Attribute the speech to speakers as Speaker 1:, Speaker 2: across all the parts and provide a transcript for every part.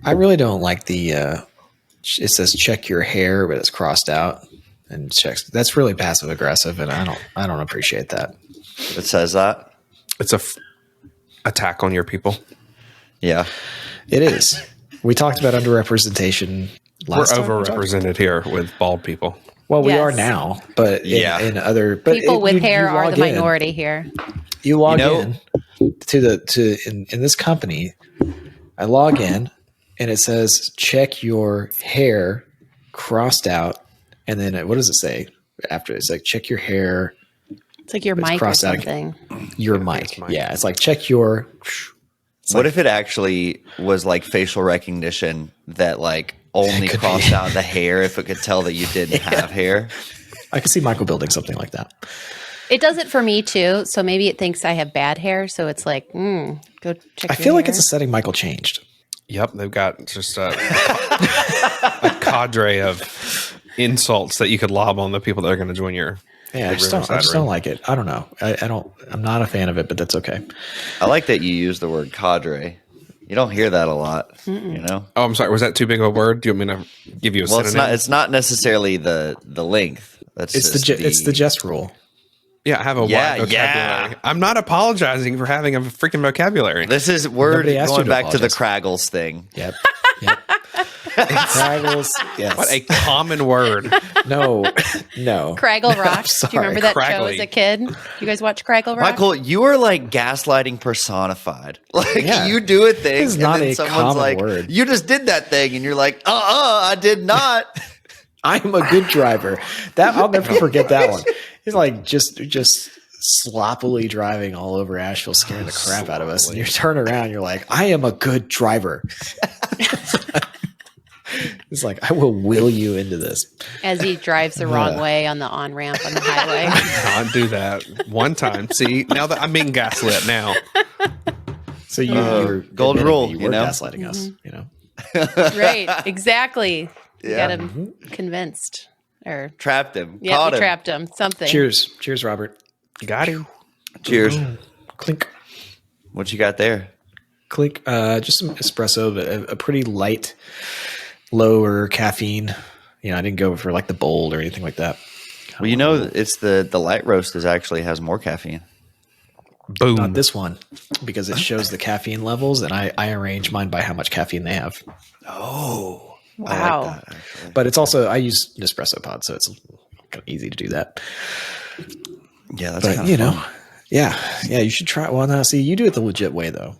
Speaker 1: I really don't like the, it says check your hair, but it's crossed out and checks. That's really passive aggressive. And I don't appreciate that.
Speaker 2: It says that.
Speaker 3: It's a attack on your people.
Speaker 2: Yeah.
Speaker 1: It is. We talked about underrepresentation last time.
Speaker 3: We're overrepresented here with bald people.
Speaker 1: Well, we are now, but in other
Speaker 4: people with hair are the minority here.
Speaker 1: You log in in this company. I log in, and it says check your hair, crossed out, and then what does it say after? It's like check your hair.
Speaker 4: It's like your mic or something.
Speaker 1: Your mic. Yeah, it's like check your.
Speaker 2: What if it actually was like facial recognition that like only crossed out the hair if it could tell that you didn't have hair?
Speaker 1: I could see Michael building something like that.
Speaker 4: It does it for me too. So maybe it thinks I have bad hair. So it's like, go check.
Speaker 1: I feel like it's a setting Michael changed.
Speaker 3: Yep, they've got just a cadre of insults that you could lob on the people that are going to join your.
Speaker 1: Yeah, I just don't like it. I don't know. I'm not a fan of it, but that's okay.
Speaker 2: I like that you use the word cadre. You don't hear that a lot, you know?
Speaker 3: Oh, I'm sorry. Was that too big of a word? Do you want me to give you a synonym?
Speaker 2: It's not necessarily the length.
Speaker 1: It's the jest rule.
Speaker 3: Yeah, I have a wide vocabulary. Yeah. I'm not apologizing for having a freaking vocabulary.
Speaker 2: We're going back to the Kraggles thing.
Speaker 1: Yep. Kraggles, yes.
Speaker 3: What a common word.
Speaker 1: No.
Speaker 4: Craggle Rock. Do you remember that show as a kid? You guys watch Craggle Rock?
Speaker 2: Michael, you are like gaslighting personified. Like you do a thing
Speaker 1: and then someone's like, word.
Speaker 2: You just did that thing. And you're like, I did not.
Speaker 1: I'm a good driver. I'll never forget that one. He's like just sloppily driving all over Asheville, scaring the crap out of us. And you turn around, you're like, I am a good driver. It's like, I will will you into this.
Speaker 4: As he drives the wrong way on the on-ramp on the highway.
Speaker 3: Can't do that. One time. See, now that I'm being gaslit now.
Speaker 1: So you're
Speaker 2: golden rule,
Speaker 1: you were gaslighting us, you know?
Speaker 4: Right, exactly. You got him
Speaker 1: Mm-hmm.
Speaker 4: convinced. Or
Speaker 2: trapped him.
Speaker 4: Yeah,
Speaker 2: Caught him.
Speaker 4: Trapped him. Something.
Speaker 1: Cheers, Robert.
Speaker 3: Got him.
Speaker 2: Cheers.
Speaker 1: Clink.
Speaker 2: What you got there?
Speaker 1: Clink. Just some espresso, but a pretty light, lower caffeine. You know, I didn't go for like the bold or anything like that.
Speaker 2: Well, you know, it's the light roast actually has more caffeine.
Speaker 3: Boom.
Speaker 1: Not this one, because it shows the caffeine levels, and I arrange mine by how much caffeine they have.
Speaker 2: Oh.
Speaker 4: Wow.
Speaker 2: I like that,
Speaker 1: but it's also, I use Nespresso pod, so it's kind of easy to do that.
Speaker 2: Yeah, that's
Speaker 1: kind of fun. Yeah, you should try. Well, now see, you do it the legit way though.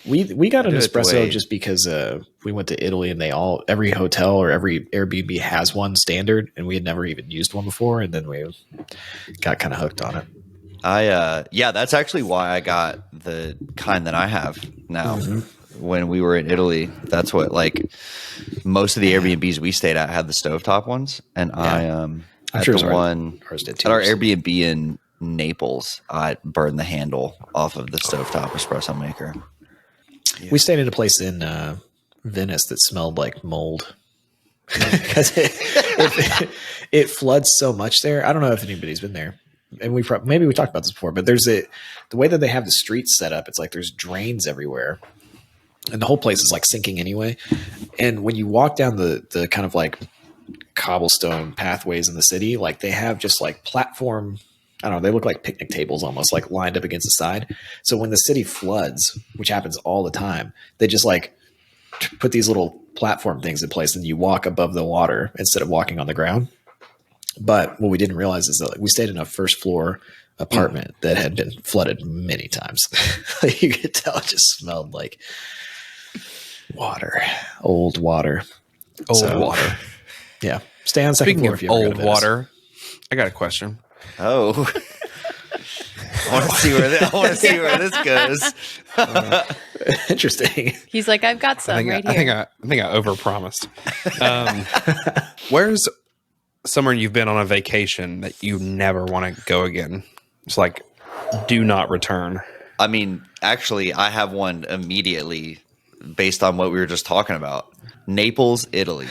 Speaker 1: We got an espresso just because we went to Italy and every hotel or every Airbnb has one standard, and we had never even used one before, and then we got kind of hooked on it.
Speaker 2: That's actually why I got the kind that I have now. Mm-hmm. When we were in Italy, that's what most of the Airbnbs we stayed at had the stovetop ones, and
Speaker 1: I'm
Speaker 2: at
Speaker 1: sure
Speaker 2: the one
Speaker 1: ours did
Speaker 2: at our Airbnb in Naples, I burned the handle off of the stovetop espresso maker.
Speaker 1: Yeah. We stayed in a place in Venice that smelled like mold because it floods so much there. I don't know if anybody's been there, and maybe we talked about this before, but the way that they have the streets set up, it's like there's drains everywhere. And the whole place is like sinking anyway. And when you walk down the kind of like cobblestone pathways in the city, like they have just like platform, I don't know, they look like picnic tables almost like lined up against the side. So when the city floods, which happens all the time, they just like put these little platform things in place and you walk above the water instead of walking on the ground. But what we didn't realize is that we stayed in a first floor apartment that had been flooded many times. You could tell it just smelled like old water. Yeah. Stay on second floor if you ever
Speaker 3: old water. I got a question.
Speaker 2: Oh, I want to see where this goes.
Speaker 1: Interesting.
Speaker 4: He's like, I've got some right here.
Speaker 3: I think I overpromised. Where's somewhere you've been on a vacation that you never want to go again? It's like, do not return.
Speaker 2: I mean, actually, I have one immediately based on what we were just talking about. Naples, Italy.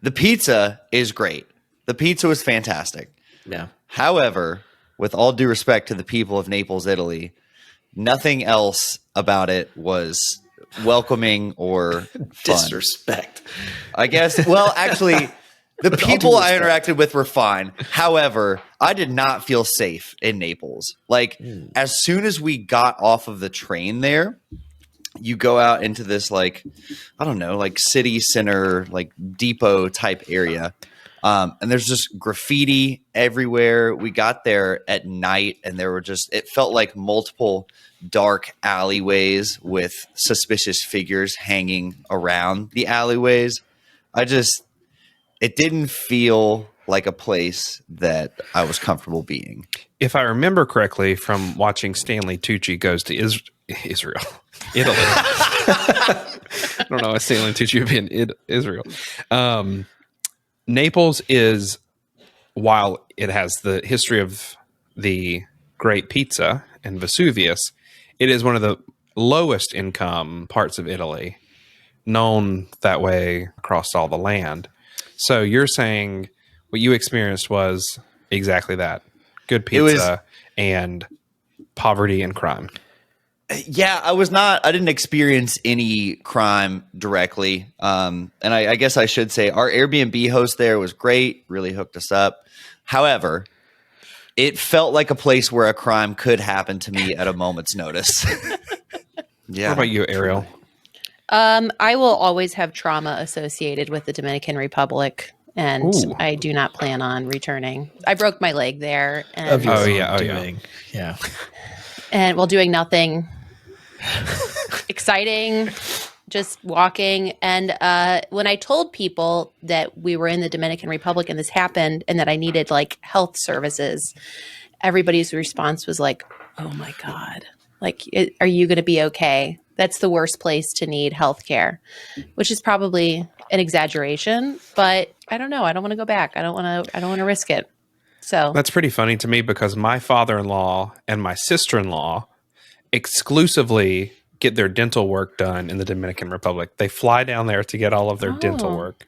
Speaker 2: The pizza is great. The pizza was fantastic.
Speaker 1: Yeah.
Speaker 2: However, with all due respect to the people of Naples, Italy, Nothing else about it was welcoming or fun.
Speaker 1: Disrespect.
Speaker 2: I guess. Well, actually, the
Speaker 1: With all
Speaker 2: people
Speaker 1: due
Speaker 2: I
Speaker 1: respect.
Speaker 2: interacted with were fine. However, I did not feel safe in Naples. Like, as soon as we got off of the train there, you go out into this, like, I don't know, like city center, like depot type area. And there's just graffiti everywhere. We got there at night and there were just, it felt like multiple dark alleyways with suspicious figures hanging around the alleyways. It didn't feel like a place that I was comfortable being.
Speaker 3: If I remember correctly from watching Stanley Tucci Goes to Israel, Italy. I don't know why Stanley Tucci would be in Israel. Naples is, while it has the history of the great pizza and Vesuvius, it is one of the lowest income parts of Italy, known that way across all the land. So you're saying what you experienced was exactly that. Good pizza and poverty and crime.
Speaker 2: Yeah, I didn't experience any crime directly. And I guess I should say our Airbnb host there was great, really hooked us up. However, it felt like a place where a crime could happen to me at a moment's notice. Yeah.
Speaker 3: What about you, Ariel?
Speaker 4: I will always have trauma associated with the Dominican Republic, and
Speaker 3: Ooh.
Speaker 4: I do not plan on returning. I broke my leg there, and
Speaker 1: Of your
Speaker 3: Oh,
Speaker 1: own
Speaker 3: yeah,
Speaker 1: doing. Yeah.
Speaker 4: and while doing nothing exciting, just walking. And when I told people that we were in the Dominican Republic and this happened and that I needed like health services, everybody's response was like, oh my God, like, are you going to be okay? That's the worst place to need health care, which is probably an exaggeration, but I don't know. I don't want to go back. I don't want to risk it. So
Speaker 3: That's pretty funny to me because my father-in-law and my sister-in-law exclusively get their dental work done in the Dominican Republic. They fly down there to get all of their dental
Speaker 4: Oh.
Speaker 3: work.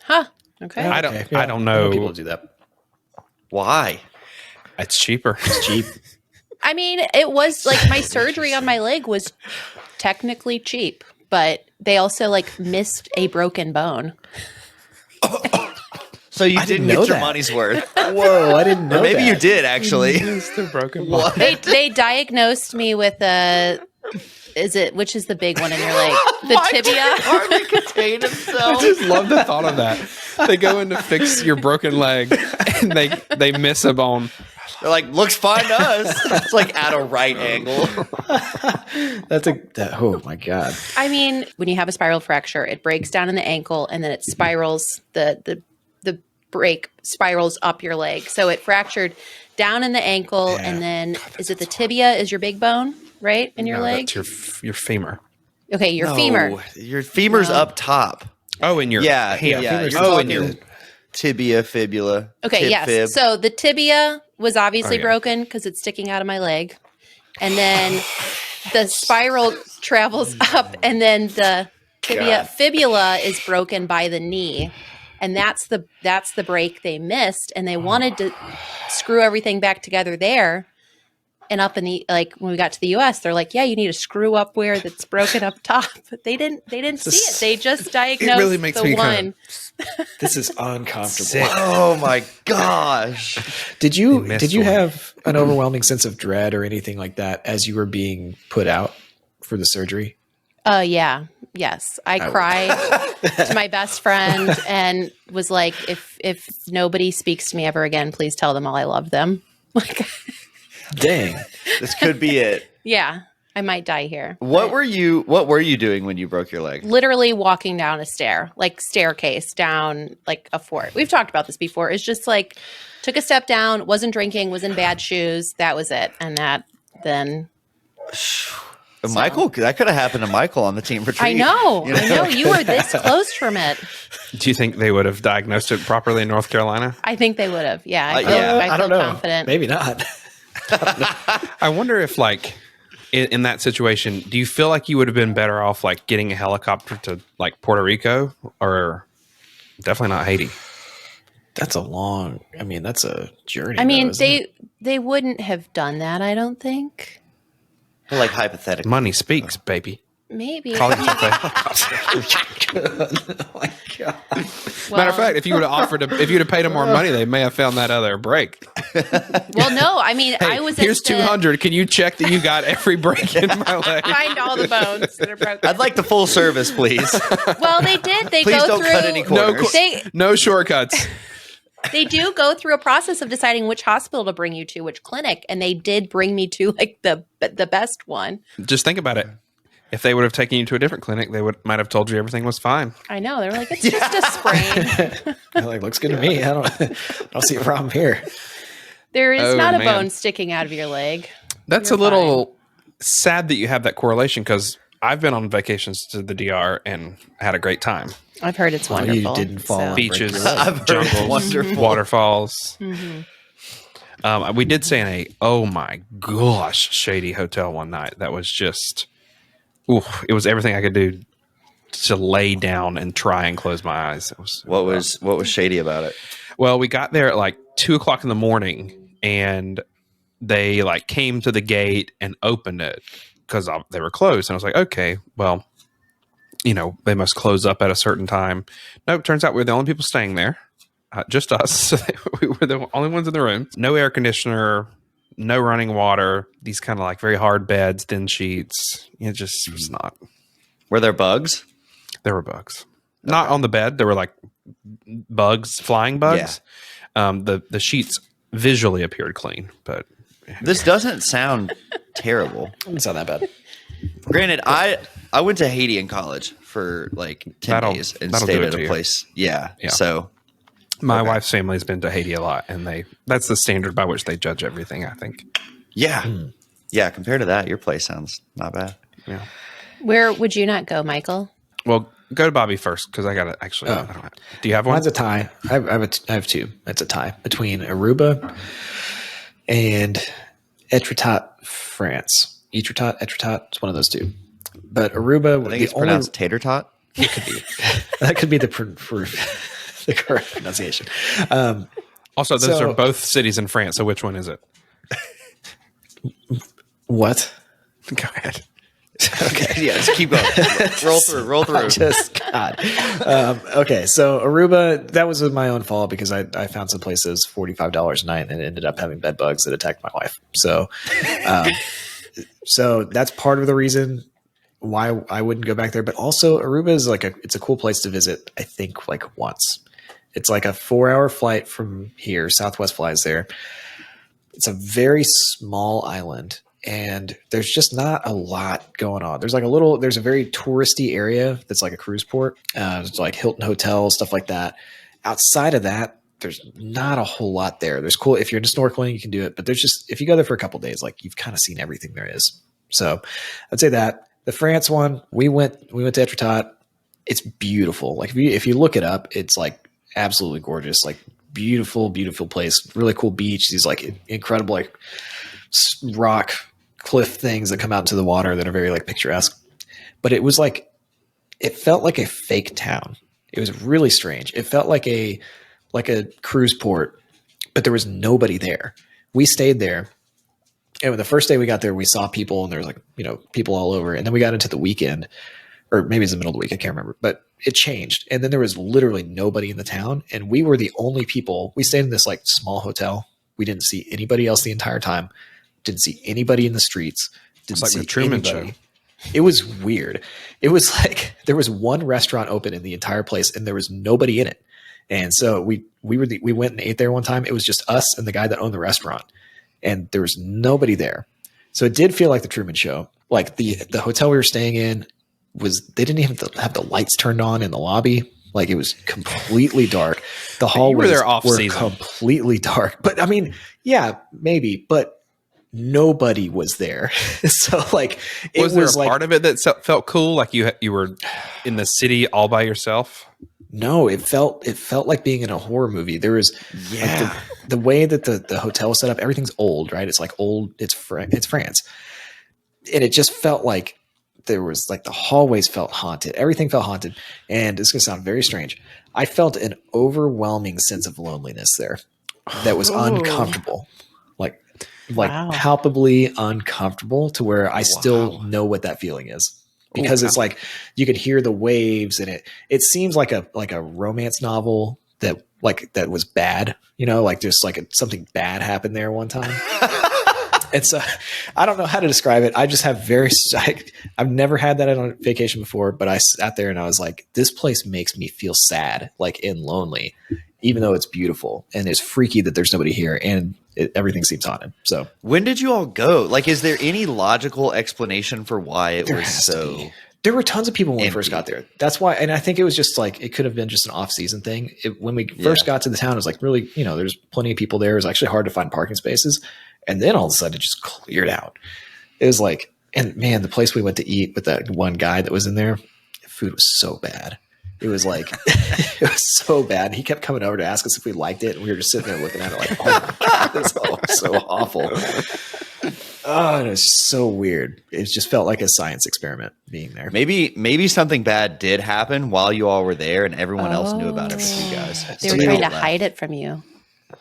Speaker 4: huh. Okay.
Speaker 3: I don't
Speaker 1: Okay, yeah.
Speaker 3: know.
Speaker 1: I know people do that.
Speaker 2: Why?
Speaker 3: It's cheaper.
Speaker 1: It's cheap.
Speaker 4: I mean, it was like my surgery on my leg was technically cheap, but they also like missed a broken bone.
Speaker 2: So you
Speaker 1: I
Speaker 2: didn't
Speaker 1: didn't know
Speaker 2: get your
Speaker 1: that.
Speaker 2: money's worth.
Speaker 1: Whoa, I didn't know
Speaker 2: Or maybe
Speaker 1: that.
Speaker 2: you did, actually.
Speaker 3: It's the broken bone.
Speaker 4: They diagnosed me with which is the big one in your leg? The tibia.
Speaker 2: Hardly contain
Speaker 3: I
Speaker 2: himself.
Speaker 3: just love the thought of that. They go in to fix your broken leg and they miss a bone.
Speaker 2: They're like, looks fine to us. It's like at a right angle.
Speaker 1: Oh my God.
Speaker 4: I mean, when you have a spiral fracture, it breaks down in the ankle and then it spirals. The break spirals up your leg. So it fractured down in the ankle,
Speaker 1: Yeah.
Speaker 4: and then is it the tibia? Is your big bone right in your
Speaker 3: No,
Speaker 4: leg?
Speaker 3: that's your femur.
Speaker 4: Okay, your
Speaker 2: No,
Speaker 4: femur.
Speaker 2: Your femur's
Speaker 4: No.
Speaker 2: up top.
Speaker 3: Oh, in your
Speaker 2: Yeah,
Speaker 3: hand.
Speaker 2: yeah.
Speaker 1: femur's
Speaker 2: You're
Speaker 3: Oh, in
Speaker 2: talking
Speaker 3: your
Speaker 2: tibia, fibula.
Speaker 4: Okay,
Speaker 2: tib
Speaker 4: yes.
Speaker 2: fib.
Speaker 4: So the tibia was obviously
Speaker 3: Oh, yeah.
Speaker 4: broken because it's sticking out of my leg. And then the spiral travels up, and then the fibula is broken by the knee. And that's the break they missed. And they wanted to screw everything back together there. And up in the, like, when we got to the US, they're like, yeah, you need to screw up where that's broken up top. But they didn't see it. They just diagnosed
Speaker 3: really makes
Speaker 4: the
Speaker 3: me
Speaker 4: one.
Speaker 3: kinda
Speaker 1: This is uncomfortable.
Speaker 3: Sick.
Speaker 2: Oh my gosh.
Speaker 1: Did
Speaker 3: They
Speaker 1: you
Speaker 3: missed one.
Speaker 1: have an overwhelming sense of dread or anything like that as you were being put out for the surgery?
Speaker 4: Yeah. Yes. I cried to my best friend and was like, if nobody speaks to me ever again, please tell them all I love them. Like,
Speaker 1: Dang.
Speaker 2: This could be it.
Speaker 4: yeah, I might die here.
Speaker 2: What were you doing when you broke your leg?
Speaker 4: Literally walking down a staircase down like a fort. We've talked about this before. It's just like took a step down, wasn't drinking, was in bad shoes. That was it. And then
Speaker 2: Michael, that could have happened to Michael on the team retreat.
Speaker 4: I know.
Speaker 2: You
Speaker 4: I know you were this close from it.
Speaker 3: Do you think they would have diagnosed it properly in North Carolina?
Speaker 4: I think they would have. Yeah. I
Speaker 2: yeah.
Speaker 4: feel
Speaker 1: don't know.
Speaker 4: confident.
Speaker 1: Maybe not.
Speaker 3: I wonder if, like, in that situation, do you feel like you would have been better off, like, getting a helicopter to, like, Puerto Rico, or definitely not Haiti?
Speaker 1: That's a journey.
Speaker 4: I mean,
Speaker 1: though, isn't it?
Speaker 4: they wouldn't have done that, I don't think.
Speaker 2: Like hypothetically.
Speaker 3: Money speaks, baby.
Speaker 4: Maybe.
Speaker 3: Calling some
Speaker 1: Oh my God.
Speaker 3: Matter of fact, if you would have offered, if you'd have paid them more money, they may have found that other break.
Speaker 4: Well, no, I mean,
Speaker 3: Hey,
Speaker 4: I was.
Speaker 3: here's
Speaker 4: at the-
Speaker 3: 200. Can you check that you got every break in my leg?
Speaker 4: Find all the bones that are broken.
Speaker 2: I'd like the full service, please.
Speaker 4: Well, they did. They
Speaker 2: Please
Speaker 4: go
Speaker 2: don't
Speaker 4: through.
Speaker 2: cut any corners.
Speaker 3: No shortcuts.
Speaker 4: They do go through a process of deciding which hospital to bring you to, which clinic, and they did bring me to like the best one.
Speaker 3: Just think about it. If they would have taken you to a different clinic, they might have told you everything was fine.
Speaker 4: I know. They were like, it's just a sprain.
Speaker 1: Like, looks good to me. I don't see a problem here.
Speaker 4: There is
Speaker 3: Oh,
Speaker 4: not a
Speaker 3: man.
Speaker 4: bone sticking out of your leg.
Speaker 3: That's
Speaker 4: You're
Speaker 3: a little sad that you have that correlation because I've been on vacations to the DR and had a great time.
Speaker 4: I've heard it's
Speaker 1: Well, you
Speaker 4: wonderful.
Speaker 1: didn't fall and break
Speaker 3: Beaches,
Speaker 1: your leg.
Speaker 2: I've heard it's
Speaker 3: jungles,
Speaker 2: wonderful.
Speaker 3: waterfalls.
Speaker 4: Mm-hmm.
Speaker 3: We did stay in a, oh my gosh, Shady Hotel one night. That was just, it was everything I could do to lay down and try and close my eyes. It was
Speaker 2: What was shady about it?
Speaker 3: Well, we got there at like 2:00 in the morning and they like came to the gate and opened it because they were closed. And I was like, okay, well, they must close up at a certain time. Nope, turns out we were the only people staying there. Just us. So we were the only ones in the room. No air conditioner, no running water, these kind of like very hard beds, thin sheets. It just was not.
Speaker 2: Were there bugs?
Speaker 3: There were bugs. Not on the bed. There were like bugs, flying bugs. The sheets visually appeared clean, but
Speaker 2: This doesn't sound terrible.
Speaker 1: It's not that bad.
Speaker 2: Granted, I went to Haiti in college for like 10 days and
Speaker 3: that'll
Speaker 2: stayed
Speaker 3: do it
Speaker 2: at
Speaker 3: to
Speaker 2: a
Speaker 3: you.
Speaker 2: place. Yeah.
Speaker 3: Yeah.
Speaker 2: So
Speaker 3: my wife's family's been to Haiti a lot, and that's the standard by which they judge everything, I think.
Speaker 2: yeah. Yeah. Compared to that, your place sounds not bad.
Speaker 3: Yeah.
Speaker 4: Where would you not go, Michael?
Speaker 3: Well, go to Bobby first because I got to actually. I don't have, do you have one?
Speaker 1: Mine's a tie. I have two. It's a tie between Aruba and Etretat, France. Etretat. It's one of those two. But Aruba,
Speaker 2: I think it's pronounced tater tot.
Speaker 1: that could be the the correct pronunciation.
Speaker 3: Also, those
Speaker 1: so-
Speaker 3: are both cities in France. So which one is it?
Speaker 1: What?
Speaker 3: Go ahead.
Speaker 1: Okay.
Speaker 2: Yeah, just keep going. Roll through.
Speaker 1: God. Okay, so Aruba, that was my own fault because I found some place that was $45 a night and it ended up having bed bugs that attacked my wife. So, so that's part of the reason why I wouldn't go back there. But also, Aruba is it's a cool place to visit. I think like once. It's like a 4-hour flight from here. Southwest flies there. It's a very small island. And there's just not a lot going on. There's there's a very touristy area that's like a cruise port. It's like Hilton Hotel, stuff like that. Outside of that, there's not a whole lot there. There's cool. If you're into snorkeling, you can do it. But if you go there for a couple of days, like you've kind of seen everything there is. So I'd say that. The France one, we went to Etretat. It's beautiful. Like if you look it up, it's like absolutely gorgeous. Like beautiful, beautiful place. Really cool beach. These like incredible like rock cliff things that come out into the water that are very like picturesque. But it was like, it felt like a fake town. It was really strange. It felt like a cruise port, but there was nobody there. We stayed there. And the first day we got there, we saw people and there was like, people all over. And then we got into the weekend, or maybe it's the middle of the week. I can't remember, but it changed. And then there was literally nobody in the town. And we were the only people. We stayed in this like small hotel. We didn't see anybody else the entire time. Didn't see anybody in the streets. Didn't
Speaker 3: like
Speaker 1: see
Speaker 3: the Truman
Speaker 1: anybody.
Speaker 3: Show.
Speaker 1: It was weird. It was like there was one restaurant open in the entire place and there was nobody in it. And so we went and ate there one time. It was just us and the guy that owned the restaurant. And there was nobody there. So it did feel like the Truman Show. Like the hotel we were staying in they didn't even have the lights turned on in the lobby. Like it was completely dark. The hallways
Speaker 3: there off
Speaker 1: were
Speaker 3: season.
Speaker 1: completely dark. But I mean, yeah, maybe, but nobody was there. So like,
Speaker 3: Was there a part of it that felt cool? Like you were in the city all by yourself?
Speaker 1: No, it felt like being in a horror movie. There was like the way that the hotel was set up, everything's old, right? It's like old, it's France. And it just felt like there was like the hallways felt haunted. Everything felt haunted. And it's going to sound very strange. I felt an overwhelming sense of loneliness there that was uncomfortable. Like like palpably uncomfortable to where I still know what that feeling is. Because it's like you could hear the waves, and it seems like a romance novel that was bad, like just like something bad happened there one time. And so I don't know how to describe it. I just have I've never had that on vacation before, but I sat there and I was like, this place makes me feel sad, like and lonely, even though it's beautiful, and it's freaky that there's nobody here, and everything seems haunted. So
Speaker 2: when did you all go? Like, is there any logical explanation for why it was so?
Speaker 1: There were tons of people when we first got there. That's why, and I think it was just like, it could have been just an off-season thing. When we first got to the town, it was like really, there's plenty of people there. It was actually hard to find parking spaces. And then all of a sudden it just cleared out. It was like, and man, the place we went to eat with that one guy that was in there, the food was so bad. It was like, it was so bad. He kept coming over to ask us if we liked it. And we were just sitting there looking at it like, oh my God, this is so awful. Oh, and it was so weird. It just felt like a science experiment being there.
Speaker 2: Maybe something bad did happen while you all were there and everyone else knew about it but you guys.
Speaker 4: They were trying to hide it from you.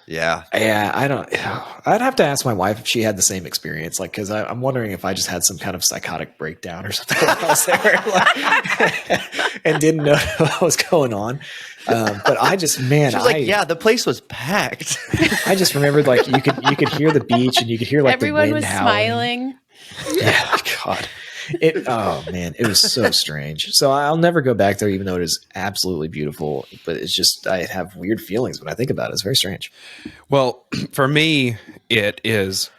Speaker 2: Yeah.
Speaker 1: Yeah. I'd have to ask my wife if she had the same experience. Like, cause I'm wondering if I just had some kind of psychotic breakdown or something while I was there, and didn't know what was going on. But I just, man,
Speaker 2: she was like, yeah, the place was packed.
Speaker 1: I just remembered like you could hear the beach and you could hear like
Speaker 4: everyone
Speaker 1: the wind
Speaker 4: was
Speaker 1: howling.
Speaker 4: smiling.
Speaker 1: Yeah. God. Oh man, it was so strange. So I'll never go back there, even though it is absolutely beautiful. But it's just, I have weird feelings when I think about it. It's very strange.
Speaker 3: Well, for me, it is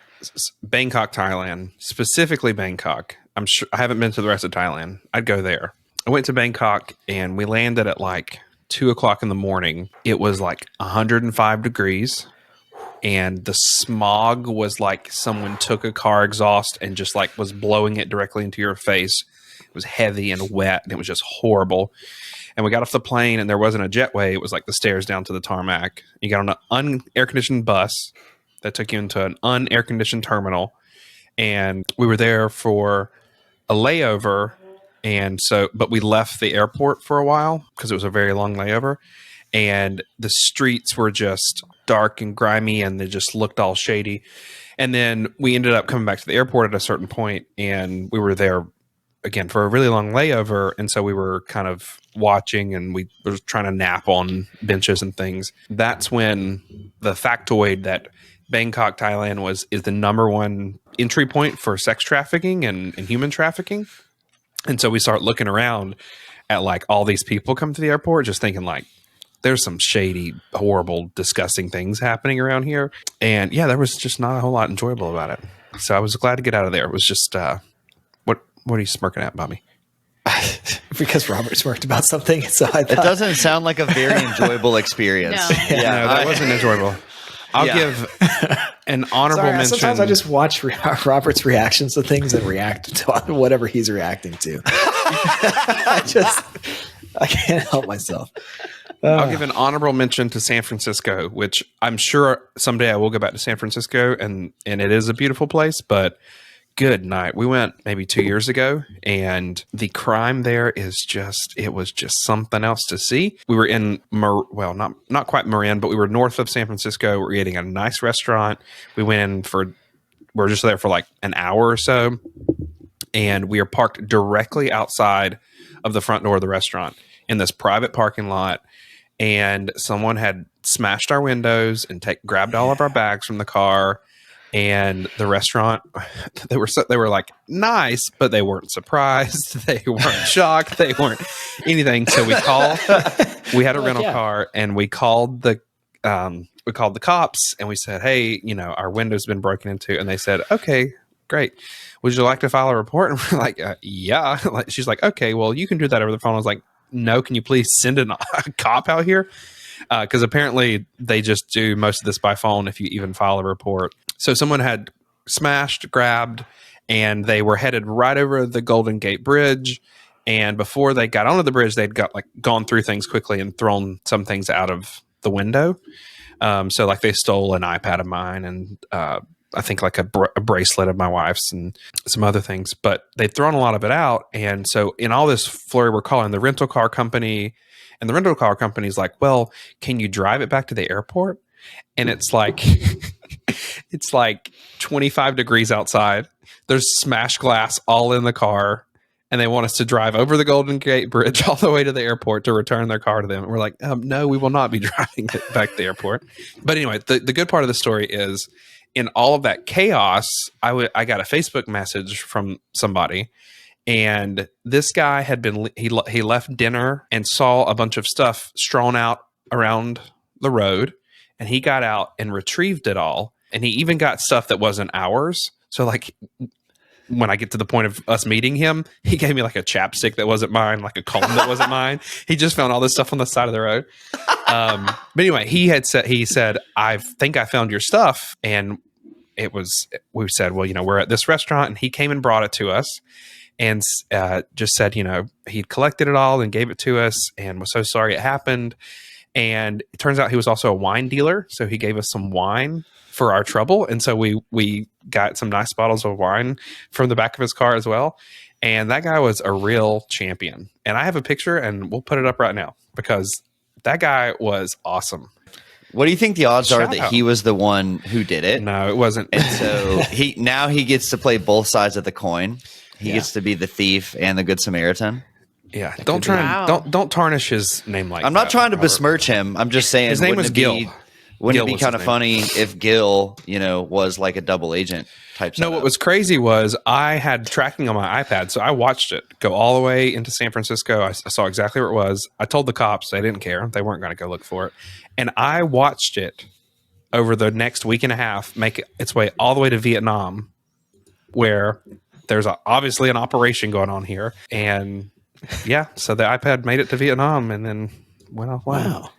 Speaker 3: Bangkok, Thailand, specifically Bangkok. I'm sure I haven't been to the rest of Thailand. I'd go there. I went to Bangkok and we landed at like 2:00 in the morning. It was like 105 degrees. And the smog was like someone took a car exhaust and just like was blowing it directly into your face. It was heavy and wet and it was just horrible. And we got off the plane and there wasn't a jetway. It was like the stairs down to the tarmac. You got on an unair conditioned bus that took you into an unair conditioned terminal. And we were there for a layover. But we left the airport for a while because it was a very long layover. And the streets were just dark and grimy and they just looked all shady. And then we ended up coming back to the airport at a certain point and we were there again for a really long layover. And so we were kind of watching and we were trying to nap on benches and things. That's when the factoid that Bangkok, Thailand is the #1 entry point for sex trafficking and human trafficking. And so we start looking around at like all these people come to the airport, just thinking like, there's some shady, horrible, disgusting things happening around here. And yeah, there was just not a whole lot enjoyable about it. So I was glad to get out of there. It was just, what are you smirking at, Bobby?
Speaker 1: Because Robert smirked about something. So I thought,
Speaker 2: it doesn't sound like a very enjoyable experience.
Speaker 4: No.
Speaker 3: Yeah, no, that wasn't enjoyable. I'll give an honorable mention.
Speaker 1: Sometimes I just watch Robert's reactions to things and react to whatever he's reacting to. I can't help myself.
Speaker 3: I'll give an honorable mention to San Francisco, which I'm sure someday I will go back to San Francisco, and it is a beautiful place, but good night. We went maybe 2 years ago, and the crime there is it was just something else to see. We were in, not quite Marin, but we were north of San Francisco. We were eating at a nice restaurant. We were just there for like an hour or so, and we are parked directly outside of the front door of the restaurant in this private parking lot. And someone had smashed our windows and grabbed all of our bags from the car. And the restaurant, they were like nice, but they weren't surprised. They weren't shocked. They weren't anything. So we had a rental car and we called the cops and we said, hey, our window's been broken into. And they said, okay, great. Would you like to file a report? And we're like, yeah. She's like, okay, well, you can do that over the phone. I was like, no, can you please send a cop out here? Because apparently they just do most of this by phone if you even file a report. So someone had smashed, grabbed, and they were headed right over the Golden Gate Bridge. And before they got onto the bridge, they'd gone through things quickly and thrown some things out of the window. So like they stole an iPad of mine and I think like a bracelet of my wife's and some other things, but they'd thrown a lot of it out. And so in all this flurry, we're calling the rental car company, and the rental car company's like, well, can you drive it back to the airport? And it's like, It's like 25 degrees outside. There's smashed glass all in the car. And they want us to drive over the Golden Gate Bridge all the way to the airport to return their car to them. And we're like, no, we will not be driving it back to the airport. But anyway, the good part of the story is in all of that chaos, I got a Facebook message from somebody. And this guy had he left dinner and saw a bunch of stuff strewn out around the road. And he got out and retrieved it all. And he even got stuff that wasn't ours. So like, when I get to the point of us meeting him, he gave me like a chapstick that wasn't mine, like a comb that wasn't mine. He just found all this stuff on the side of the road. But anyway, he said, I think I found your stuff. And we said, well, we're at this restaurant, and he came and brought it to us and just said, he'd collected it all and gave it to us and was so sorry it happened. And it turns out he was also a wine dealer. So he gave us some wine for our trouble. And so we got some nice bottles of wine from the back of his car as well. And that guy was a real champion. And I have a picture, and we'll put it up right now because that guy was awesome.
Speaker 2: What do you think the odds are
Speaker 3: Shout
Speaker 2: that
Speaker 3: out.
Speaker 2: he was the one who did it?
Speaker 3: No, it wasn't.
Speaker 2: And so he gets to play both sides of the coin. He gets to be the thief and the good Samaritan.
Speaker 3: Yeah, don't try and don't tarnish his name like
Speaker 2: I'm
Speaker 3: that.
Speaker 2: not trying to besmirch him. I'm just saying
Speaker 3: His name was Gil.
Speaker 2: Wouldn't
Speaker 3: Gil
Speaker 2: it be
Speaker 3: was
Speaker 2: kind
Speaker 3: his
Speaker 2: of
Speaker 3: name.
Speaker 2: funny if Gil, was like a double agent type
Speaker 3: No,
Speaker 2: setup?
Speaker 3: what was crazy was I had tracking on my iPad, so I watched it go all the way into San Francisco. I saw exactly where it was. I told the cops they didn't care; they weren't going to go look for it, and I watched it over the next week and a half make its way all the way to Vietnam, where there's obviously an operation going on here, and yeah, so the iPad made it to Vietnam and then went offline.
Speaker 1: Wow.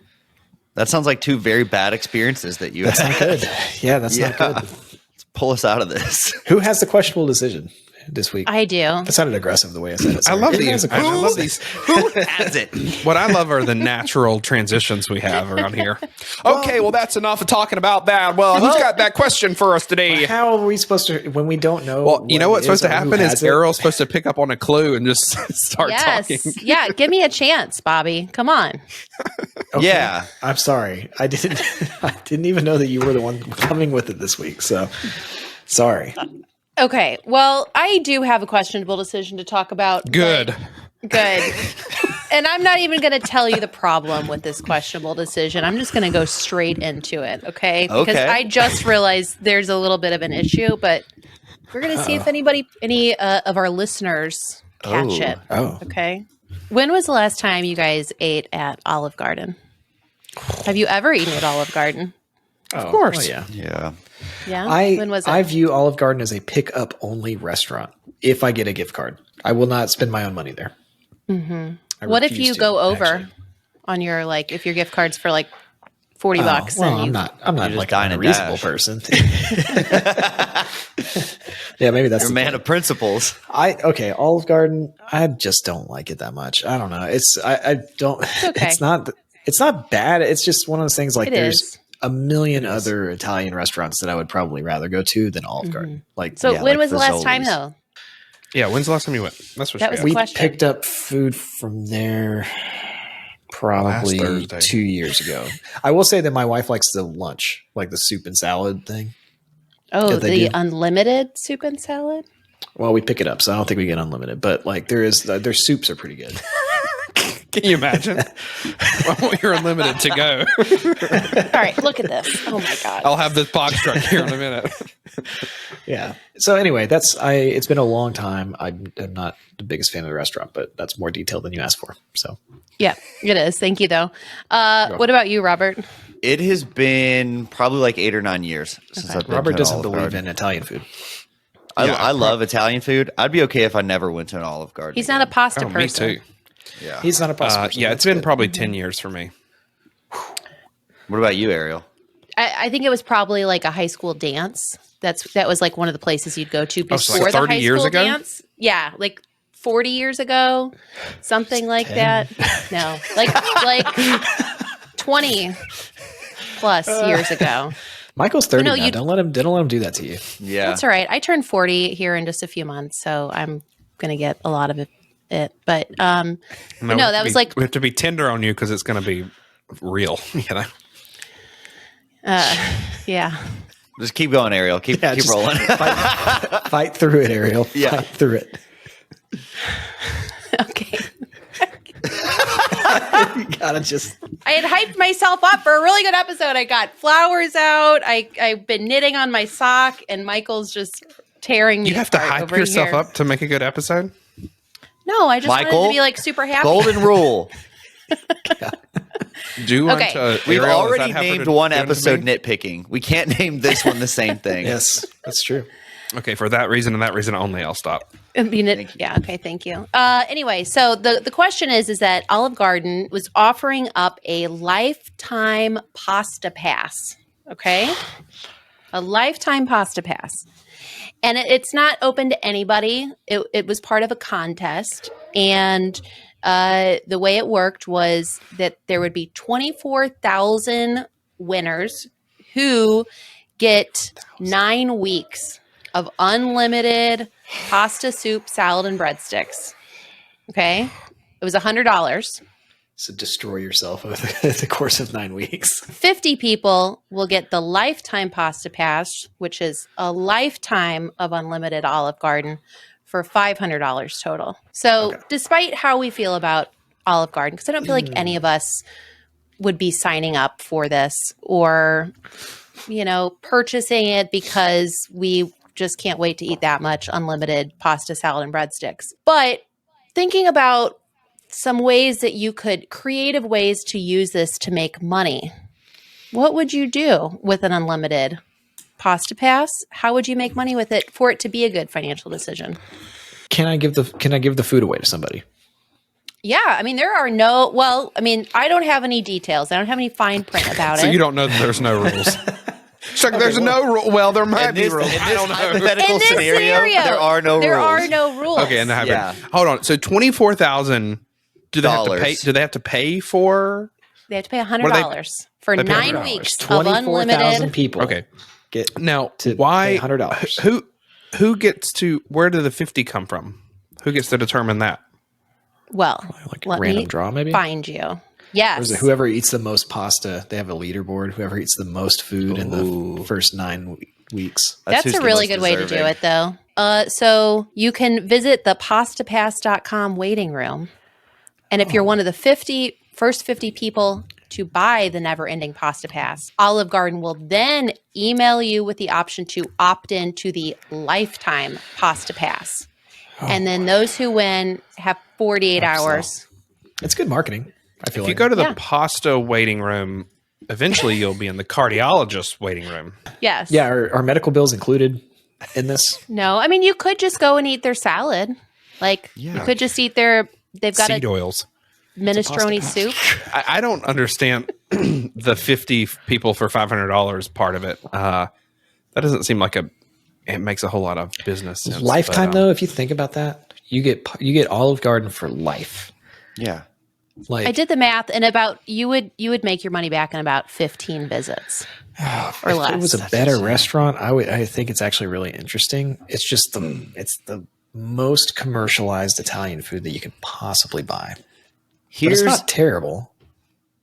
Speaker 2: That sounds like two very bad experiences that you
Speaker 1: That's
Speaker 2: had.
Speaker 1: not good. Yeah, that's not good.
Speaker 2: Let's pull us out of this.
Speaker 1: Who has the questionable decision this week?
Speaker 4: I do.
Speaker 1: That sounded aggressive the way I said it.
Speaker 3: I
Speaker 1: Sorry.
Speaker 3: love
Speaker 1: Who
Speaker 3: these.
Speaker 1: has a
Speaker 3: I
Speaker 1: questionable
Speaker 3: love
Speaker 1: decision?
Speaker 3: these.
Speaker 2: Who has it?
Speaker 3: What I love are the natural transitions we have around here. Okay, well, that's enough of talking about that. Well, who's got that question for us today?
Speaker 1: How are we supposed to, when we don't know?
Speaker 3: Well, you know what's supposed to happen is
Speaker 1: Ariel.
Speaker 3: Ariel's supposed to pick up on a clue and just start talking.
Speaker 4: Yeah, give me a chance, Bobby. Come on.
Speaker 2: Yeah.
Speaker 1: I'm sorry. I didn't even know that you were the one coming with it this week. So sorry.
Speaker 4: Okay. Well, I do have a questionable decision to talk about.
Speaker 3: Good.
Speaker 4: Good. And I'm not even going to tell you the problem with this questionable decision. I'm just going to go straight into it. Okay. Because
Speaker 2: Okay.
Speaker 4: I just realized there's a little bit of an issue, but we're going to see if any of our listeners catch it.
Speaker 1: Oh,
Speaker 4: Okay. When was the last time you guys ate at Olive Garden? Have you ever eaten at Olive Garden?
Speaker 1: of
Speaker 3: course.
Speaker 1: yeah.
Speaker 2: Yeah.
Speaker 4: Yeah. When was it?
Speaker 1: I view Olive Garden as a pick-up only restaurant. If I get a gift card, I will not spend my own money there. Mm-hmm.
Speaker 4: What if you go over on your if your gift card's for like $40
Speaker 1: Well,
Speaker 4: and
Speaker 1: I'm not
Speaker 2: just
Speaker 1: like
Speaker 2: dine
Speaker 1: a
Speaker 2: and
Speaker 1: reasonable
Speaker 2: dash.
Speaker 1: person. Yeah, maybe that's
Speaker 2: You're a
Speaker 1: the
Speaker 2: man
Speaker 1: point.
Speaker 2: of principles.
Speaker 1: Olive Garden. I just don't like it that much. I don't know. I don't.
Speaker 4: okay.
Speaker 1: It's not bad. It's just one of those things. Like
Speaker 4: It
Speaker 1: there's
Speaker 4: is.
Speaker 1: a million other Italian restaurants that I would probably rather go to than Olive Garden. Like
Speaker 4: So
Speaker 2: Yeah,
Speaker 4: when
Speaker 2: like
Speaker 4: was the last time
Speaker 2: Frizzolis.
Speaker 4: though?
Speaker 3: Yeah, when's the last time you went? That's what
Speaker 4: That
Speaker 3: she
Speaker 4: was
Speaker 3: asked.
Speaker 4: the
Speaker 1: we
Speaker 4: question.
Speaker 1: picked up food from there probably
Speaker 3: Last Thursday.
Speaker 1: 2 years ago. I will say that my wife likes the lunch, like the soup and salad thing.
Speaker 4: Oh,
Speaker 1: Yeah, they
Speaker 4: the
Speaker 1: do.
Speaker 4: unlimited soup and salad?
Speaker 1: Well, we pick it up, so I don't think we get unlimited. But like their soups are pretty good.
Speaker 3: Can you imagine? Well, you're unlimited to go.
Speaker 4: All right, look at this. Oh my God.
Speaker 3: I'll have this box truck here in a minute.
Speaker 1: Yeah. So anyway, it's been a long time. I'm not the biggest fan of the restaurant, but that's more detail than you asked for. So
Speaker 4: Yeah, it is. Thank you though. What about you, Robert?
Speaker 2: It has been probably like 8 or 9 years since I've been
Speaker 1: Robert
Speaker 2: to an
Speaker 1: doesn't
Speaker 2: Olive
Speaker 1: believe
Speaker 2: Garden.
Speaker 1: in Italian food.
Speaker 2: I love Italian food. I'd be okay if I never went to an Olive Garden.
Speaker 4: He's not a
Speaker 2: again.
Speaker 4: pasta
Speaker 3: Oh, me
Speaker 4: person.
Speaker 3: too.
Speaker 2: Yeah.
Speaker 1: He's not a pasta person.
Speaker 3: Yeah,
Speaker 1: That's
Speaker 3: it's been
Speaker 1: good.
Speaker 3: probably 10 years for me.
Speaker 2: What about you, Ariel?
Speaker 4: I think it was probably like a high school dance. That was like one of the places you'd go to before
Speaker 3: so like
Speaker 4: the
Speaker 3: 30
Speaker 4: high
Speaker 3: years
Speaker 4: school
Speaker 3: ago?
Speaker 4: dance. Yeah, like 40 years ago, something like that. No, like 20 plus years ago.
Speaker 1: Michael's 30
Speaker 4: No,
Speaker 1: now.
Speaker 4: you-
Speaker 1: Don't let him do that to you.
Speaker 2: Yeah.
Speaker 4: That's all right. I turned 40 here in just a few months, so I'm gonna get a lot of it. But no, that was like
Speaker 3: we have to be tender on you because it's going to be real. You know,
Speaker 4: yeah.
Speaker 2: Just keep going, Ariel. Keep
Speaker 1: just
Speaker 2: rolling.
Speaker 1: Fight through it, Ariel.
Speaker 2: Yeah.
Speaker 1: Fight through it.
Speaker 4: Okay.
Speaker 1: You gotta just.
Speaker 4: I had hyped myself up for a really good episode. I got flowers out. I've been knitting on my sock, and Michael's just tearing me
Speaker 3: You have to
Speaker 4: apart
Speaker 3: hype
Speaker 4: over
Speaker 3: yourself
Speaker 4: here.
Speaker 3: up to make a good episode?
Speaker 4: No, I just wanted
Speaker 2: Michael,
Speaker 4: to be like super happy.
Speaker 2: Golden rule.
Speaker 3: Do
Speaker 4: Okay.
Speaker 3: unto
Speaker 2: We've
Speaker 3: Ariel as
Speaker 2: already
Speaker 3: that heifer
Speaker 2: named
Speaker 3: to
Speaker 2: one
Speaker 3: do unto
Speaker 2: episode
Speaker 3: me?
Speaker 2: nitpicking. We can't name this one the same thing.
Speaker 1: Yes, that's true.
Speaker 3: Okay, for that reason and that reason only, I'll stop.
Speaker 4: Yeah, okay, thank you. Anyway, so the question is that Olive Garden was offering up a lifetime pasta pass. Okay? A lifetime pasta pass. And it's not open to anybody. It was part of a contest. And the way it worked was that there would be 24,000 winners who get 9 weeks of unlimited pasta, soup, salad, and breadsticks. Okay? It was $100.
Speaker 1: So destroy yourself over the course of 9 weeks.
Speaker 4: 50 people will get the lifetime pasta pass, which is a lifetime of unlimited Olive Garden for $500 total. So despite how we feel about Olive Garden, because I don't feel like any of us would be signing up for this or, purchasing it because we just can't wait to eat that much unlimited pasta, salad, and breadsticks. But thinking about some ways that you could, creative ways to use this to make money. What would you do with an unlimited pasta pass? How would you make money with it for it to be a good financial decision?
Speaker 1: Can I give the food away to somebody?
Speaker 4: Yeah, I mean, I don't have any details. I don't have any fine print about
Speaker 3: So
Speaker 4: it.
Speaker 3: you don't know that there's no rules. Chuck, there's no rule. Well, there might be rules. I don't know.
Speaker 2: hypothetical
Speaker 4: In this
Speaker 2: scenario, there are no rules.
Speaker 4: There are no rules.
Speaker 3: Okay, and that happened.
Speaker 2: Yeah.
Speaker 3: Hold on. So 24,000. Do they have to pay? Do they have to pay for?
Speaker 4: They have to pay $100 for
Speaker 3: They pay
Speaker 4: 9
Speaker 3: $100.
Speaker 4: weeks of
Speaker 1: 24,000
Speaker 4: unlimited.
Speaker 1: people.
Speaker 3: Okay.
Speaker 1: Get
Speaker 3: Now,
Speaker 1: to
Speaker 3: why?
Speaker 1: pay $100.
Speaker 3: Who gets to? Where did the 50 come from? Who gets to determine that?
Speaker 4: Well,
Speaker 1: like
Speaker 4: let
Speaker 1: random
Speaker 4: me
Speaker 1: draw, maybe?
Speaker 4: find you.
Speaker 1: Or
Speaker 4: Yes.
Speaker 1: is it whoever eats the most pasta? They have a leaderboard. Whoever eats the most food in the first 9 weeks.
Speaker 4: That's
Speaker 2: who's
Speaker 4: a
Speaker 2: the
Speaker 4: really
Speaker 2: most
Speaker 4: good way to do
Speaker 2: deserving.
Speaker 4: it, though. So you can visit the pastapass.com waiting room. And if you're one of the first 50 people to buy the never-ending pasta pass, Olive Garden will then email you with the option to opt in to the lifetime pasta pass. And then those who win have 48 hours.
Speaker 1: It's good marketing. I feel
Speaker 3: If you
Speaker 1: like
Speaker 3: go to the
Speaker 4: Yeah.
Speaker 3: pasta waiting room, eventually you'll be in the cardiologist waiting room.
Speaker 4: Yes.
Speaker 1: yeah, are medical bills included in this?
Speaker 4: No, I mean, you could just go and eat their salad. Like, you
Speaker 3: Yeah.
Speaker 4: could just eat they've got
Speaker 3: Seed
Speaker 4: a
Speaker 3: oils.
Speaker 4: minestrone soup.
Speaker 3: I don't understand the 50 people for $500 part of it. That doesn't seem like it makes a whole lot of business sense.
Speaker 1: Lifetime
Speaker 3: but,
Speaker 1: though, if you think about that, you get Olive Garden for life.
Speaker 2: Yeah.
Speaker 1: Like
Speaker 4: I did the math, and you would make your money back in about 15 visits or
Speaker 1: if
Speaker 4: less.
Speaker 1: it was a better restaurant, I think it's actually really interesting. It's just it's the most commercialized Italian food that you could possibly buy. But
Speaker 2: Here's
Speaker 1: it's not terrible.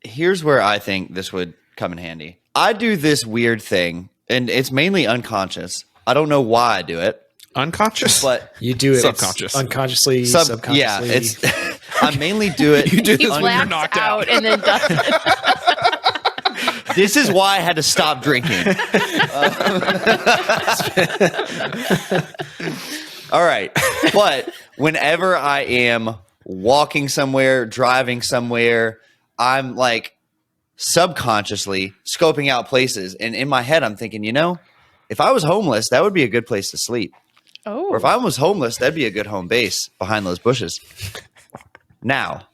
Speaker 2: here's where I think this would come in handy. I do this weird thing, and it's mainly unconscious. I don't know why I do it,
Speaker 3: unconscious?
Speaker 2: but
Speaker 1: You do it
Speaker 3: Subconscious.
Speaker 1: unconsciously, subconsciously.
Speaker 2: yeah, it's. I mainly do it.
Speaker 3: You do
Speaker 4: He
Speaker 3: this when you're
Speaker 4: blacks
Speaker 3: knocked
Speaker 4: out
Speaker 3: out.
Speaker 4: and then does it.
Speaker 2: This is why I had to stop drinking. All right. But whenever I am walking somewhere, driving somewhere, I'm like subconsciously scoping out places. And in my head, I'm thinking, if I was homeless, that would be a good place to sleep. Or if I was homeless, that'd be a good home base behind those bushes. Now,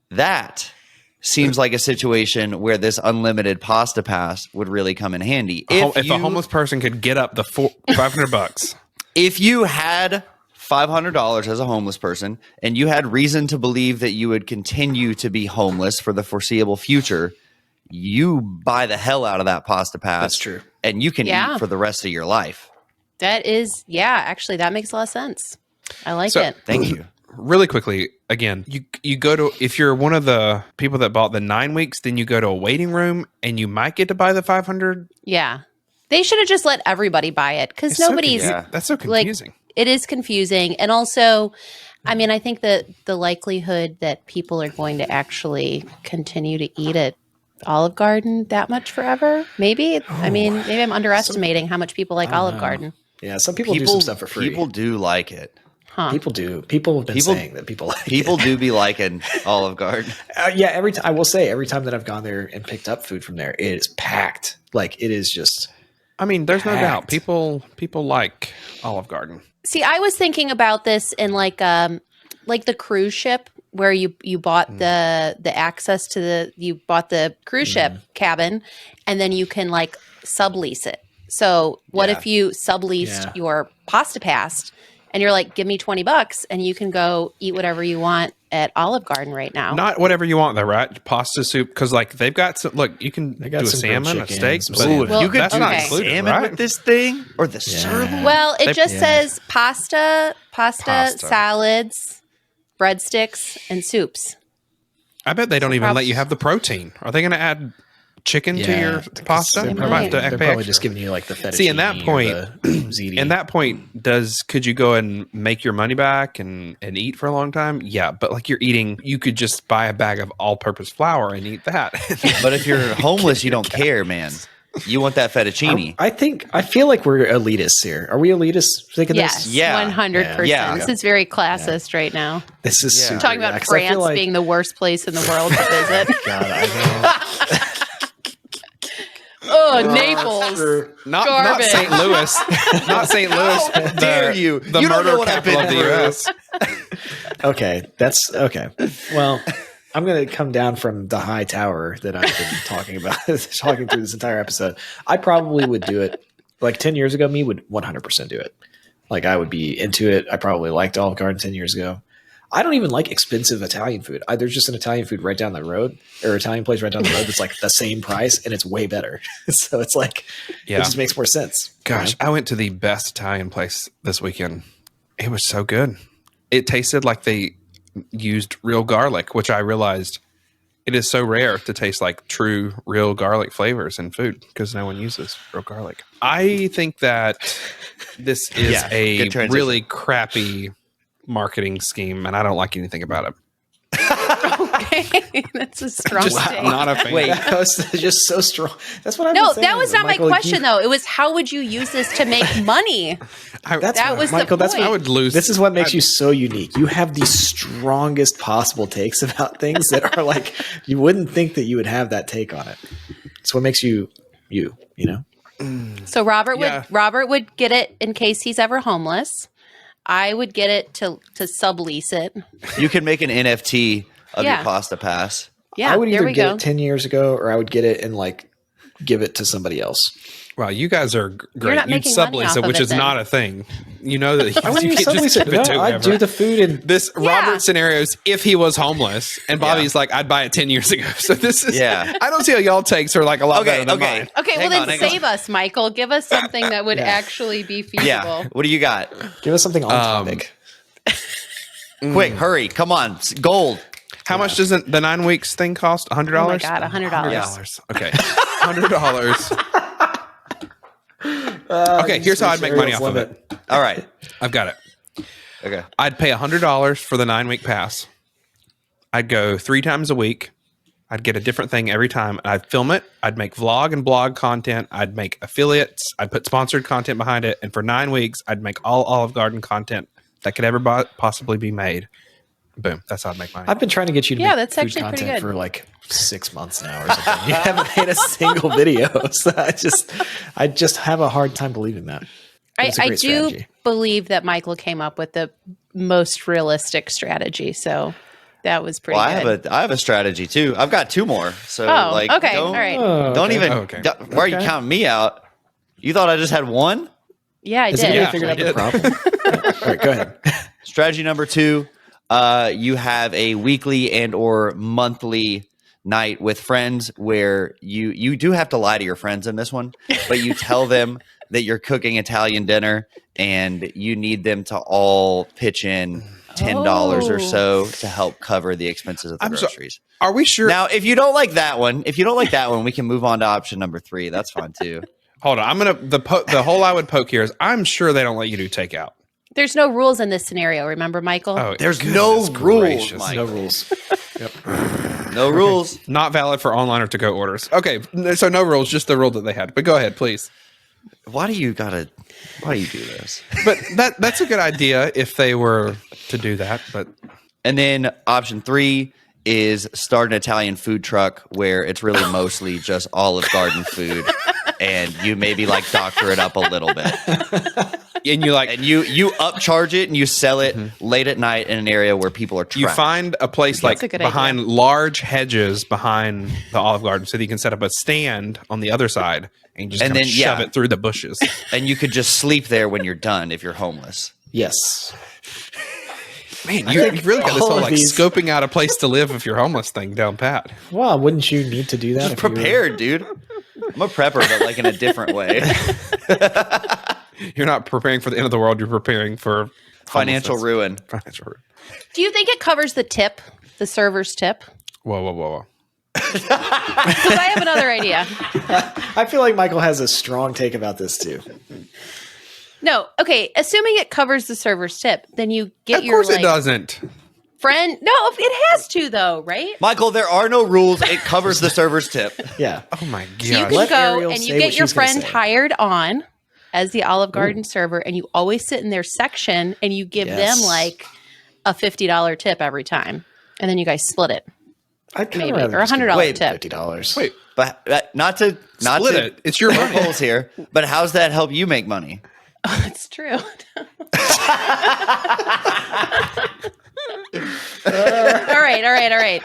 Speaker 2: that seems like a situation where this unlimited pasta pass would really come in handy.
Speaker 3: If a homeless person could get up the $500,
Speaker 2: If you had $500 as a homeless person and you had reason to believe that you would continue to be homeless for the foreseeable future, you buy the hell out of that pasta pass.
Speaker 1: That's true.
Speaker 2: And you can
Speaker 4: Yeah.
Speaker 2: eat for the rest of your life.
Speaker 4: That is, actually, that makes a lot of sense. I like
Speaker 3: So-
Speaker 4: it.
Speaker 2: Thank you.
Speaker 3: really quickly, again, you go to, if you're one of the people that bought the 9 weeks, then you go to a waiting room and you might get to buy the 500.
Speaker 4: Yeah. They should have just let everybody buy it because nobody's.
Speaker 3: That's so confusing.
Speaker 4: It is confusing, and also, I mean, I think that the likelihood that people are going to actually continue to eat at Olive Garden that much forever, maybe. I mean, maybe I'm underestimating how much people like Olive Garden.
Speaker 1: Yeah, some people do some stuff for free.
Speaker 2: People do like it.
Speaker 4: Huh.
Speaker 1: People do. People have been saying that people like
Speaker 2: People
Speaker 1: it.
Speaker 2: do be liking Olive Garden.
Speaker 1: Yeah, every time I will say every time that I've gone there and picked up food from there, it is packed. Like it is just.
Speaker 3: I mean, there's no doubt
Speaker 1: packed.
Speaker 3: people like Olive Garden.
Speaker 4: See, I was thinking about this in like the cruise ship where you bought the access to you bought the cruise ship cabin, and then you can like sublease it. So what if you subleased your pasta past and you're like, give me $20 and you can go eat whatever you want at Olive Garden right now?
Speaker 3: Not whatever you want though, right? Pasta soup, because like they've got some. Look, you can do a
Speaker 1: some
Speaker 3: salmon,
Speaker 1: grilled
Speaker 3: a
Speaker 1: chicken,
Speaker 3: steak,
Speaker 1: some
Speaker 3: but
Speaker 1: salmon.
Speaker 2: You could
Speaker 3: that's
Speaker 2: do
Speaker 3: not
Speaker 4: okay.
Speaker 3: included,
Speaker 2: salmon
Speaker 3: right?
Speaker 2: with this thing or the sirloin.
Speaker 4: Well, it just
Speaker 1: Yeah.
Speaker 4: says pasta,
Speaker 3: Pasta.
Speaker 4: salads, breadsticks, and soups.
Speaker 3: I bet they don't even let you have the protein. Are they going to add chicken to your pasta?
Speaker 1: They're
Speaker 3: You might have to
Speaker 1: probably, they're
Speaker 3: pay
Speaker 1: probably
Speaker 3: extra.
Speaker 1: just giving you like the fettuccine.
Speaker 3: See, in that point,
Speaker 1: ziti.
Speaker 3: In that point, could you go and make your money back and eat for a long time? Yeah, but like you're eating, you could just buy a bag of all-purpose flour and eat that.
Speaker 2: But if you're homeless, you don't care, man. You want that fettuccine.
Speaker 1: I feel like we're elitists here. Are we elitists thinking
Speaker 4: Yes,
Speaker 1: this?
Speaker 2: Yeah.
Speaker 4: 100%.
Speaker 2: Yeah.
Speaker 4: This is very classist right now.
Speaker 1: This is super,
Speaker 4: Talking about
Speaker 1: 'cause I feel
Speaker 4: France
Speaker 1: like-
Speaker 4: being the worst place in the world to visit.
Speaker 1: God, I know.
Speaker 4: Oh, Naples.
Speaker 3: not
Speaker 4: Garbage.
Speaker 3: St. Louis. Not St. Louis.
Speaker 2: dare you?
Speaker 3: The
Speaker 2: You don't know
Speaker 3: murder
Speaker 2: what I've
Speaker 3: capital
Speaker 2: been
Speaker 3: of the
Speaker 2: through.
Speaker 3: U.S.
Speaker 1: Okay, that's okay. Well, I'm going to come down from the high tower that I've been talking about, talking through this entire episode. I probably would do it. Like 10 years ago, me would 100% do it. Like I would be into it. I probably liked Olive Garden 10 years ago. I don't even like expensive Italian food. There's just an Italian food right down the road, or Italian place right down the road that's like the same price and it's way better. So it's like, it just makes more sense.
Speaker 3: Gosh, I went to the best Italian place this weekend. It was so good. It tasted like they used real garlic, which I realized it is so rare to taste like true, real garlic flavors in food because no one uses real garlic. I think that this is
Speaker 2: Yeah,
Speaker 3: a
Speaker 2: good transition.
Speaker 3: really crappy marketing scheme, and I don't like anything about it.
Speaker 4: Okay, that's a strong
Speaker 3: Just
Speaker 4: take.
Speaker 3: not a fan.
Speaker 2: Wait,
Speaker 1: That was just so strong. That's what I'm
Speaker 4: No,
Speaker 1: saying.
Speaker 4: that was not
Speaker 1: Michael,
Speaker 4: my question, though. It was how would you use this to make money? That was
Speaker 1: Michael,
Speaker 4: the
Speaker 1: that's
Speaker 4: point.
Speaker 3: I would lose.
Speaker 1: This is what makes you so unique. You have the strongest possible takes about things that are like you wouldn't think that you would have that take on it. It's what makes you, you know?
Speaker 4: So Robert
Speaker 3: Yeah.
Speaker 4: would get it in case he's ever homeless. I would get it to sublease it.
Speaker 2: you can make an NFT of
Speaker 4: Yeah.
Speaker 2: your pasta pass.
Speaker 4: Yeah,
Speaker 1: I would
Speaker 4: there
Speaker 1: either
Speaker 4: we
Speaker 1: get
Speaker 4: go.
Speaker 1: it 10 years ago or I would get it and like give it to somebody else.
Speaker 3: Wow, you guys are great.
Speaker 4: not
Speaker 3: You'd
Speaker 4: making money
Speaker 3: sublease
Speaker 4: off
Speaker 3: it,
Speaker 4: of
Speaker 3: which
Speaker 4: it
Speaker 3: is
Speaker 4: then.
Speaker 3: not a thing. You know that
Speaker 1: I wouldn't
Speaker 3: you
Speaker 1: even
Speaker 3: can't just
Speaker 1: sublease it.
Speaker 3: give it to
Speaker 1: No, I'd
Speaker 3: whoever.
Speaker 1: do the food and
Speaker 3: This
Speaker 4: Yeah.
Speaker 3: Robert scenario is if he was homeless, and Bobby's like, I'd buy it 10 years ago. So this is,
Speaker 2: Yeah.
Speaker 3: I don't see how y'all takes are like a lot better than mine.
Speaker 4: Okay,
Speaker 2: Hang
Speaker 4: well
Speaker 2: on,
Speaker 4: then
Speaker 2: hang
Speaker 4: save us, Michael. Give us something that would actually be feasible.
Speaker 2: Yeah. What do you got?
Speaker 1: give us something on topic.
Speaker 2: Quick, hurry. Come on. It's gold.
Speaker 3: How much does the 9 weeks thing cost? $100?
Speaker 4: Oh my God, $100.
Speaker 3: Okay. $100. Okay, here's how I'd make money off of it.
Speaker 2: All right.
Speaker 3: I've got it.
Speaker 2: Okay.
Speaker 3: I'd pay $100 for the 9-week pass. I'd go 3 times a week. I'd get a different thing every time. I'd film it. I'd make vlog and blog content. I'd make affiliates. I'd put sponsored content behind it. And for 9 weeks, I'd make all Olive Garden content that could ever possibly be made. Boom. That's how I'd make money.
Speaker 1: I've been trying to get you to
Speaker 4: Yeah,
Speaker 1: make
Speaker 4: that's
Speaker 1: food
Speaker 4: actually pretty
Speaker 1: content
Speaker 4: good.
Speaker 1: for like 6 months now or something. You haven't made a single video. So I just have a hard time believing that. It's a
Speaker 4: I
Speaker 1: great
Speaker 4: do
Speaker 1: strategy.
Speaker 4: believe that Michael came up with the most realistic strategy. So that was pretty
Speaker 2: Well,
Speaker 4: good.
Speaker 2: I have a strategy too. I've got 2 more. So
Speaker 4: Oh,
Speaker 2: like,
Speaker 4: okay,
Speaker 2: don't,
Speaker 4: all right.
Speaker 2: don't even.
Speaker 3: Okay.
Speaker 2: Why are you counting me out? You thought I just had one?
Speaker 4: Yeah, I
Speaker 1: Has
Speaker 4: did.
Speaker 1: anybody figured out the problem? All right, go ahead.
Speaker 2: Strategy number 2, you have a weekly and or monthly night with friends where you do have to lie to your friends in this one, but you tell them that you're cooking Italian dinner and you need them to all pitch in $10 or so to help cover the expenses of the groceries.
Speaker 3: Are we sure?
Speaker 2: Now, if you don't like that one, we can move on to option number 3. That's fine too.
Speaker 3: Hold on. I'm gonna the hole I would poke here is I'm sure they don't let you do takeout.
Speaker 4: There's no rules in this scenario. Remember, Michael?
Speaker 3: Oh,
Speaker 2: There's no rules, Mike.
Speaker 1: No rules. Yep.
Speaker 2: No rules.
Speaker 3: Not valid for online or to-go orders. Okay, so no rules, just the rule that they had. But go ahead, please.
Speaker 2: Why do you do this?
Speaker 3: But that's a good idea if they were to do that. But
Speaker 2: And then option 3 is start an Italian food truck where it's really mostly just Olive Garden food, and you maybe like doctor it up a little bit,
Speaker 3: and you
Speaker 2: you upcharge it and you sell it late at night in an area where people are trapped.
Speaker 3: you find a place like
Speaker 4: a good
Speaker 3: behind
Speaker 4: idea.
Speaker 3: large hedges behind the Olive Garden, so that you can set up a stand on the other side and just
Speaker 2: And
Speaker 3: kinda
Speaker 2: then,
Speaker 3: shove
Speaker 2: yeah.
Speaker 3: it through the bushes.
Speaker 2: and you could just sleep there when you're done if you're homeless.
Speaker 1: Yes.
Speaker 3: Man, you've really got this
Speaker 1: all
Speaker 3: whole
Speaker 1: of
Speaker 3: like
Speaker 1: these-
Speaker 3: scoping out a place to live if you're homeless thing down pat.
Speaker 1: Well, wouldn't you need to do that?
Speaker 2: Just
Speaker 1: if you were-
Speaker 2: prepared, dude. I'm a prepper, but like in a different way.
Speaker 3: You're not preparing for the end of the world. You're preparing for
Speaker 2: Financial
Speaker 3: homelessness.
Speaker 2: ruin.
Speaker 3: Financial ruin.
Speaker 4: Do you think it covers the tip, the server's tip?
Speaker 3: Whoa.
Speaker 4: Because I have another idea.
Speaker 1: I feel like Michael has a strong take about this too.
Speaker 4: No, okay. Assuming it covers the server's tip, then you get
Speaker 3: Of
Speaker 4: your
Speaker 3: course it
Speaker 4: like,
Speaker 3: doesn't.
Speaker 4: friend. No, it has to though, right?
Speaker 2: Michael, there are no rules. It covers the server's tip.
Speaker 1: Yeah.
Speaker 3: Oh my
Speaker 4: So you
Speaker 3: god.
Speaker 4: can
Speaker 1: Let
Speaker 4: go
Speaker 1: Ariel
Speaker 4: and
Speaker 1: say
Speaker 4: you
Speaker 1: what
Speaker 4: get your
Speaker 1: she's gonna
Speaker 4: friend
Speaker 1: say.
Speaker 4: hired on as the Olive Garden server, and you always sit in their section and you give
Speaker 1: Yes.
Speaker 4: them like a $50 tip every time, and then you guys split it.
Speaker 1: I'd kinda
Speaker 4: Maybe.
Speaker 1: rather
Speaker 4: Or
Speaker 1: just give
Speaker 4: $100
Speaker 1: away
Speaker 4: tip.
Speaker 1: $50.
Speaker 3: Wait,
Speaker 2: But not to
Speaker 3: split it. It's your
Speaker 2: poke
Speaker 3: money.
Speaker 2: holes here. But how's that help you make money?
Speaker 4: Oh, that's true. All right.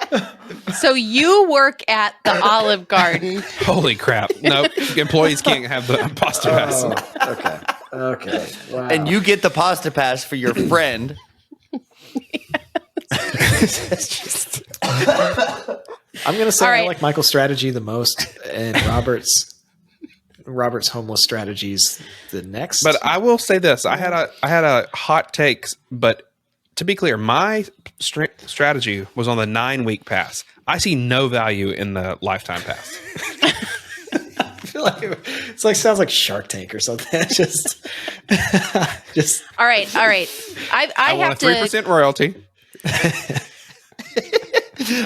Speaker 4: So you work at the Olive Garden.
Speaker 3: Holy crap. Nope. Employees can't have the pasta pass.
Speaker 1: Okay. Wow.
Speaker 2: And you get the pasta pass for your friend.
Speaker 1: I'm going to say
Speaker 4: All
Speaker 1: I
Speaker 4: right.
Speaker 1: like Michael's strategy the most, and Robert's homeless strategies the next.
Speaker 3: But I will say this: I had a hot take, but to be clear, my strategy was on the 9-week pass. I see no value in the lifetime pass.
Speaker 1: I feel like it's like sounds like Shark Tank or something. just.
Speaker 4: All right. I
Speaker 3: I want
Speaker 4: have
Speaker 3: a 3%
Speaker 4: to.
Speaker 3: royalty.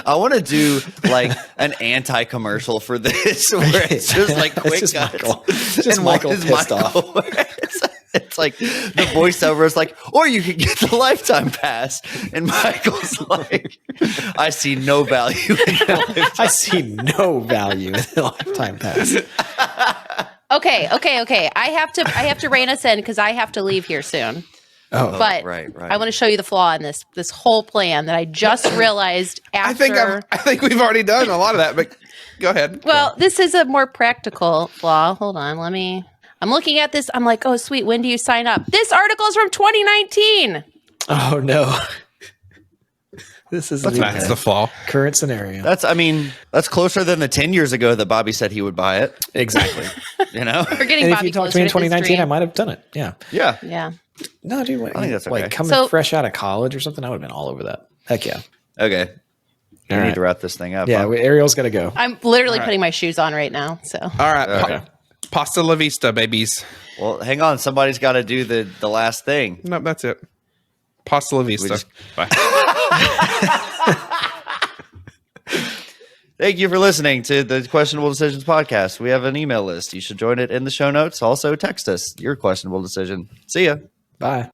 Speaker 2: I want to do like an anti-commercial for this, where it's just like
Speaker 1: It's
Speaker 2: quick
Speaker 1: just
Speaker 2: cuts.
Speaker 1: Michael. It's just
Speaker 2: And one
Speaker 1: Michael
Speaker 2: is
Speaker 1: pissed off.
Speaker 2: It's like the voiceover is like, or you could get the lifetime pass, and Michael's like, I see no value in the lifetime.
Speaker 1: I see no value in the lifetime pass.
Speaker 4: Okay. I have to rein us in because I have to leave here soon.
Speaker 1: Oh,
Speaker 4: But
Speaker 2: right.
Speaker 4: I want to show you the flaw in this whole plan that I just realized after.
Speaker 3: I think we've already done a lot of that, but go ahead.
Speaker 4: Well, this is a more practical flaw. Hold on, I'm looking at this. I'm like, oh, sweet. When do you sign up? This article is from 2019.
Speaker 1: oh no. This is
Speaker 3: That's the flaw.
Speaker 1: current scenario.
Speaker 2: That's closer than the 10 years ago that Bobby said he would buy it.
Speaker 1: Exactly.
Speaker 2: You know?
Speaker 4: We're getting
Speaker 1: And if
Speaker 4: Bobby
Speaker 1: you talked
Speaker 4: closer
Speaker 1: to me in
Speaker 4: to his
Speaker 1: 2019, I
Speaker 4: dream.
Speaker 1: might have done it. Yeah.
Speaker 2: Yeah.
Speaker 4: Yeah.
Speaker 1: No, dude.
Speaker 2: I think that's okay.
Speaker 1: Like coming
Speaker 4: So-
Speaker 1: fresh out of college or something, I would have been all over that. Heck yeah.
Speaker 2: Okay. We
Speaker 1: All
Speaker 2: need
Speaker 1: right.
Speaker 2: to wrap this thing up.
Speaker 1: Yeah,
Speaker 2: huh?
Speaker 1: Ariel's got to go.
Speaker 4: I'm literally
Speaker 3: All right.
Speaker 4: putting my shoes on right now. So
Speaker 3: All right.
Speaker 2: Okay.
Speaker 3: Pasta la vista, babies.
Speaker 2: Well, hang on. Somebody's got to do the last thing.
Speaker 3: Nope, that's it. Pasta la vista.
Speaker 2: just-
Speaker 3: Bye.
Speaker 2: Thank you for listening to the Questionable Decisions podcast. We have an email list. You should join it in the show notes. Also, text us your questionable decision. See ya.
Speaker 1: Bye.